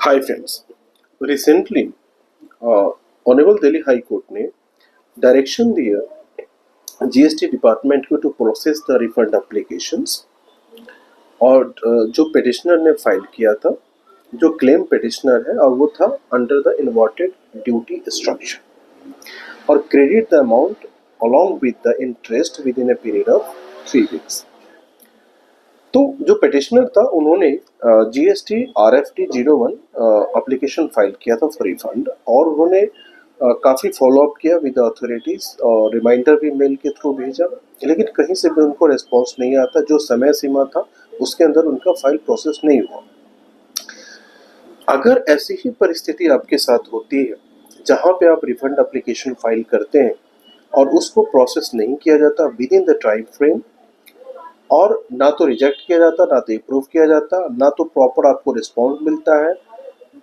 Hi friends, recently Honorable Delhi High Court ने direction दिया GST department को to process the refund applications और जो पिटिशनर ने फाइल किया था, जो क्लेम पिटिशनर है और वो था under the inverted duty structure और credit the amount along with the interest within a period of 3 weeks. तो जो पिटिशनर था उन्होंने जीएसटी RFT 01 एप्लीकेशन फाइल किया था फॉर रिफंड और उन्होंने काफ़ी फॉलोअप किया विद अथॉरिटीज़ और रिमाइंडर भी मेल के थ्रू भेजा, लेकिन कहीं से भी उनको रिस्पॉन्स नहीं आता। जो समय सीमा था उसके अंदर उनका फाइल प्रोसेस नहीं हुआ। अगर ऐसी ही परिस्थिति आपके साथ होती है जहाँ पे आप रिफंड एप्लीकेशन फाइल करते हैं और उसको प्रोसेस नहीं किया जाता with in the time frame और ना तो रिजेक्ट किया जाता, ना तो अप्रूव किया जाता, ना तो प्रॉपर आपको रिस्पॉन्स मिलता है,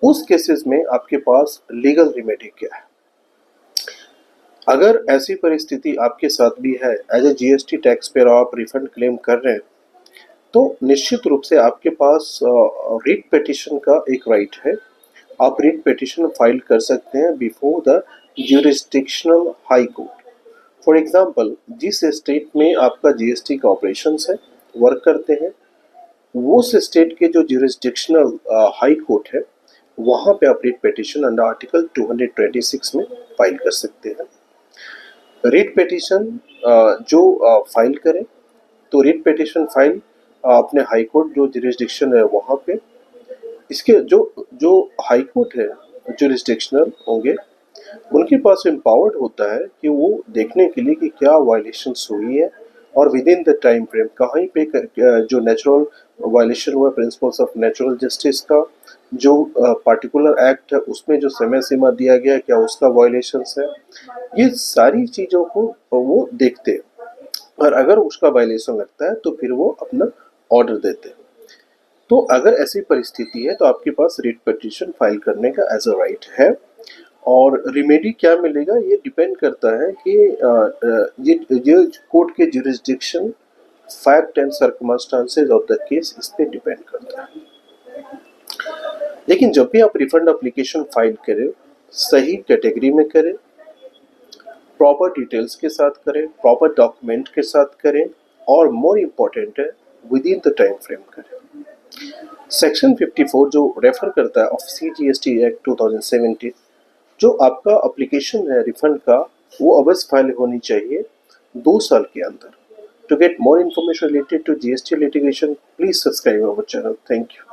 उस केसेस में आपके पास लीगल रेमेडी क्या है? अगर ऐसी परिस्थिति आपके साथ भी है, as a GST tax payer आप रिफंड क्लेम कर रहे हैं, तो निश्चित रूप से आपके पास रिट पिटिशन का एक राइट है। आप रिट पिटिशन फाइल कर सकते हैं before the jurisdictional high court. For example, जिस स्टेट में आपका जीएसटी का ऑपरेशन है, वर्क करते हैं, वो स्टेट के जो ज्यूरिसडिक्शनल हाई कोर्ट है, वहाँ पे आप रिट पिटिशन अंडर आर्टिकल 226 में फाइल कर सकते हैं। रिट पिटिशन जो फाइल करें, तो रिट पिटिशन फाइल अपने हाई कोर्ट जो ज्यूरिसडिक्शन है वहाँ पे, इसके जो जो हाई कोर्ट है ज्यूरिसडिक्शनल होंगे, उनके पास एम्पावर्ड होता है कि वो देखने के लिए कि क्या वायलेशंस हुई है और with in the time frame कहीं पे जो नेचुरल वायलेशन हुआ प्रिंसिपल्स ऑफ नेचुरल जस्टिस का जो पार्टिकुलर एक्ट है उसमें जो समय सीमा दिया गया क्या उसका वायलेशंस है, ये सारी चीज़ों को वो देखते हैं और अगर उसका वायलेशन लगता है तो फिर वो अपना ऑर्डर देते हैं। तो अगर ऐसी परिस्थिति है तो आपके पास रिट पिटिशन फाइल करने का एज अ राइट है और रेमेडी क्या मिलेगा ये डिपेंड करता है कि ये कोर्ट के jurisdiction, fact and circumstances of the case इस पे डिपेंड करता है। लेकिन जब भी आप रिफंड एप्लीकेशन फाइल करें, सही कैटेगरी में करें, प्रॉपर डिटेल्स के साथ करें, प्रॉपर डॉक्यूमेंट के साथ करें और मोर इम्पोर्टेंट है with in the time frame करें। सेक्शन 54 जो रेफर करता है ऑफ CGST एक्ट 2017, जो आपका एप्लीकेशन है रिफंड का, वो अवश्य फाइल होनी चाहिए 2 साल के अंदर। To get more information related to GST litigation, please subscribe our channel. Thank you.